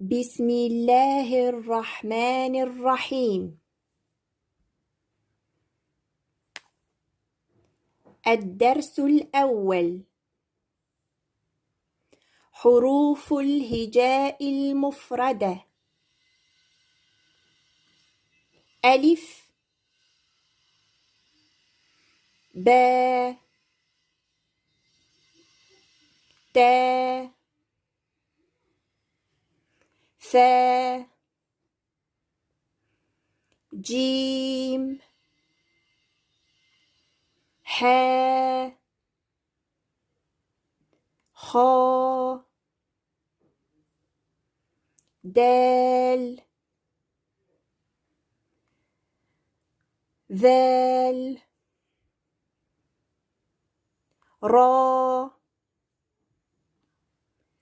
بسم الله الرحمن الرحيم. الدرس الأول: حروف الهجاء المفردة. ألف، باء، تاء، ثاء، جيم، حاء، خاء، دال، ذال، راء،